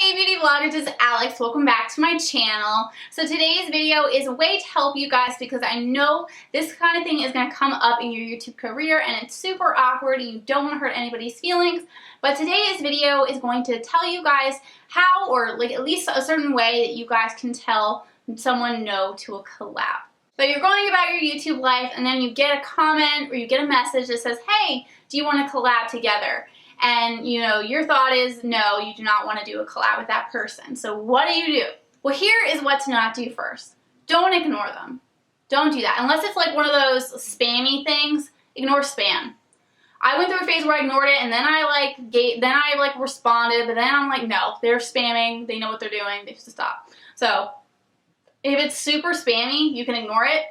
Hey beauty vloggers, it's Alex. Welcome back to my channel. So today's video is a way to help you guys because I know this kind of thing is going to come up in your YouTube career and it's super awkward and you don't want to hurt anybody's feelings. But today's video is going to tell you guys how, or like at least a certain way that you guys can tell someone no to a collab. So you're going about your YouTube life and then you get a comment or you get a message that says, hey, do you want to collab together? And, you know, your thought is, no, you do not want to do a collab with that person. So what do? Well, here is what to not do first. Don't ignore them. Don't do that. Unless it's like one of those spammy things, ignore spam. I went through a phase where I ignored it and then I responded, but then I'm like, no, they're spamming. They know what they're doing. They have to stop. So if it's super spammy, you can ignore it.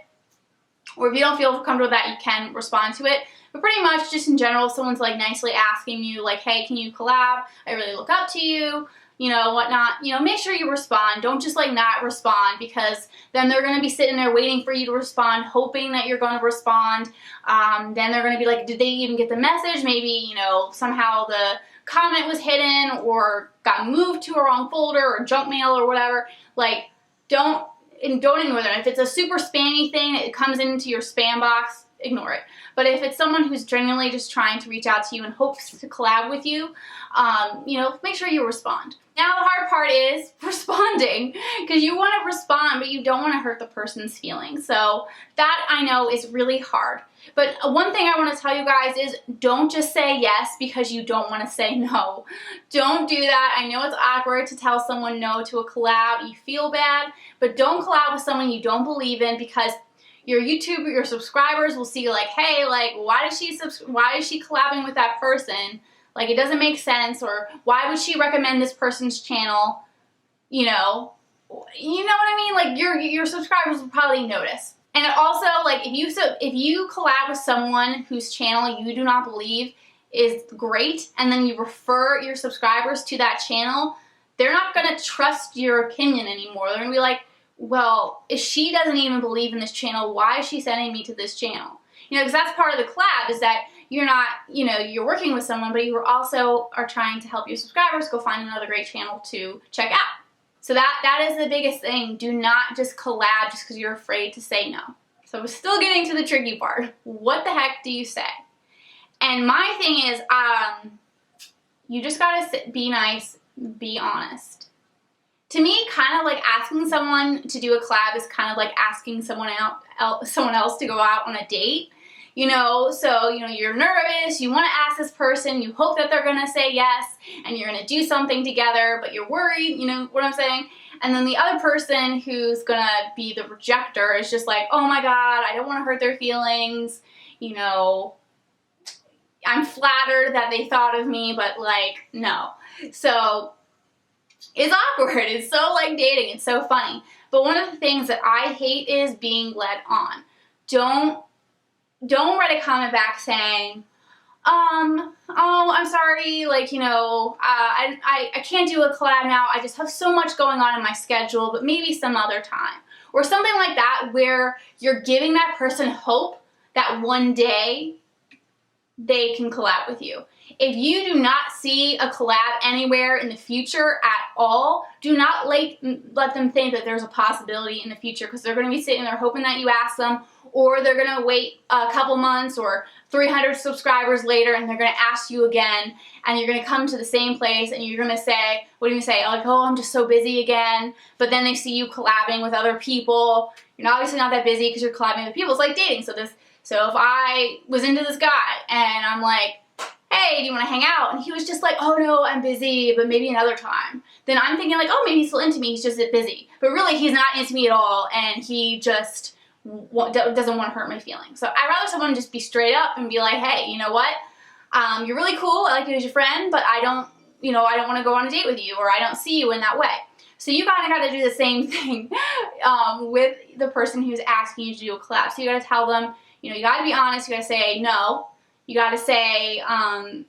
Or if you don't feel comfortable with that, you can respond to it. But pretty much just in general, if someone's like nicely asking you like, hey, can you collab? I really look up to you, you know, whatnot. You know, make sure you respond. Don't just like not respond because then they're going to be sitting there waiting for you to respond, hoping that you're going to respond. Then they're going to be like, did they even get the message? Maybe, you know, somehow the comment was hidden or got moved to a wrong folder or junk mail or whatever. Like, don't ignore them. If it's a super spammy thing, it comes into your spam box, ignore it. But if it's someone who's genuinely just trying to reach out to you and hopes to collab with you, you know, make sure you respond. Now the hard part is responding, because you want to respond, but you don't want to hurt the person's feelings. So that I know is really hard. But one thing I want to tell you guys is don't just say yes because you don't want to say no. Don't do that. I know it's awkward to tell someone no to a collab. You feel bad, but don't collab with someone you don't believe in because your YouTube, your subscribers will see like, hey, like, why is she collabing with that person? Like, it doesn't make sense, or why would she recommend this person's channel? You know what I mean? Like, your subscribers will probably notice. And also, like, if you collab with someone whose channel you do not believe is great, and then you refer your subscribers to that channel, they're not gonna trust your opinion anymore. They're gonna be like, well, if she doesn't even believe in this channel, why is she sending me to this channel? You know, because that's part of the collab, is that you're not, you know, you're working with someone, but you also are trying to help your subscribers go find another great channel to check out. So that is the biggest thing. Do not just collab just because you're afraid to say no. So we're still getting to the tricky part. What the heck do you say? And my thing is, you just gotta be nice, be honest. To me, kind of like asking someone to do a collab is kind of like asking someone else to go out on a date. You know, so, you know, you're nervous, you want to ask this person, you hope that they're going to say yes, and you're going to do something together, but you're worried, you know what I'm saying? And then the other person who's going to be the rejecter is just like, oh my God, I don't want to hurt their feelings, you know, I'm flattered that they thought of me, but like, no. So it's awkward. It's so like dating. It's so funny. But one of the things that I hate is being led on. Don't write a comment back saying, oh, I'm sorry, like, you know, I can't do a collab now. I just have so much going on in my schedule, but maybe some other time. Or something like that where you're giving that person hope that one day they can collab with you. If you do not see a collab anywhere in the future at all, do not let them think that there's a possibility in the future, because they're going to be sitting there hoping that you ask them, or they're going to wait a couple months or 300 subscribers later and they're going to ask you again, and you're going to come to the same place and you're going to say, what do you say? Like, oh, I'm just so busy again. But then they see you collabing with other people. You're obviously not that busy because you're collabing with people. It's like dating. So if I was into this guy and I'm like, hey, do you want to hang out? And he was just like, oh no, I'm busy, but maybe another time. Then I'm thinking like, oh, maybe he's still into me, he's just busy. But really, he's not into me at all, and he just doesn't want to hurt my feelings. So I'd rather someone just be straight up and be like, hey, you know what? You're really cool, I like you as your friend, but I don't want to go on a date with you, or I don't see you in that way. So you kind of got to do the same thing with the person who's asking you to do a collab. So you got to tell them, you know, you got to be honest, you got to say no. You got to say, and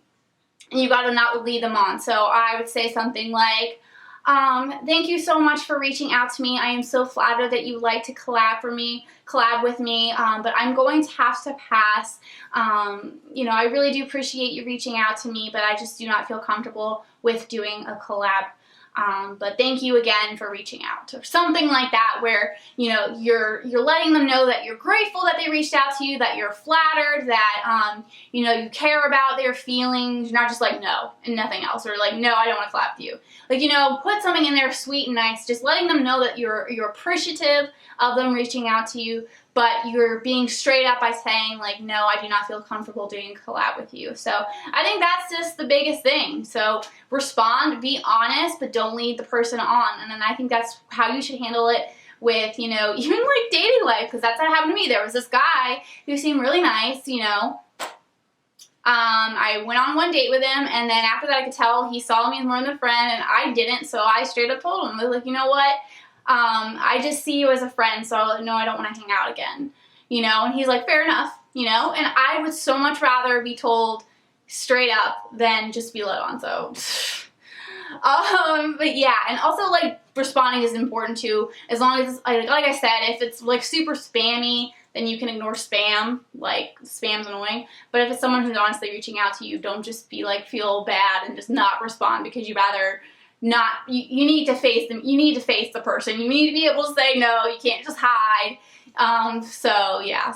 you got to not lead them on. So I would say something like, thank you so much for reaching out to me. I am so flattered that you would like to collab with me, but I'm going to have to pass. You know, I really do appreciate you reaching out to me, but I just do not feel comfortable with doing a collab But thank you again for reaching out, or something like that, where, you know, you're letting them know that you're grateful that they reached out to you, that you're flattered, that, you know, you care about their feelings. You're not just like, no, and nothing else, or like, no, I don't want to collab with you. Like, you know, put something in there sweet and nice, just letting them know that you're appreciative of them reaching out to you, but you're being straight up by saying, like, no, I do not feel comfortable doing a collab with you. So I think that's just the biggest thing. So respond, be honest, but don't lead the person on. And then I think that's how you should handle it with, you know, even like dating life, because that's what happened to me. There was this guy who seemed really nice, you know. I went on one date with him, and then after that I could tell he saw me as more than a friend, and I didn't, so I straight up told him, I was like, you know what? I just see you as a friend, so no, I don't want to hang out again, you know, and he's like, fair enough, you know, and I would so much rather be told straight up than just be let on, so, but yeah, and also, like, responding is important too, as long as, like I said, if it's, like, super spammy, then you can ignore spam, like, spam's annoying, but if it's someone who's honestly reaching out to you, don't just be, like, feel bad and just not respond, because you'd rather not, you need to face them, you need to face the person, you need to be able to say no, you can't just hide, so yeah,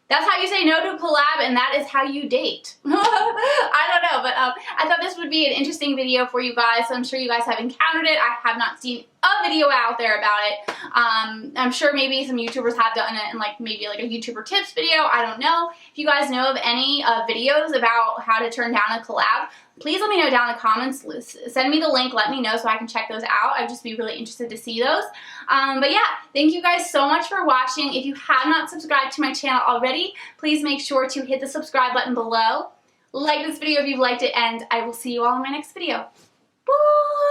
that's how you say no to a collab, and that is how you date. I don't know, but I thought this would be an interesting video for you guys, so I'm sure you guys have encountered it. I have not seen a video out there about it. I'm sure maybe some YouTubers have done it, and like maybe like a YouTuber tips video, I don't know. If you guys know of any videos about how to turn down a collab, please let me know down in the comments. Send me the link, let me know so I can check those out. I'd just be really interested to see those. But yeah, thank you guys so much for watching. If you have not subscribed to my channel already, please make sure to hit the subscribe button below. Like this video if you've liked it, and I will see you all in my next video. Bye!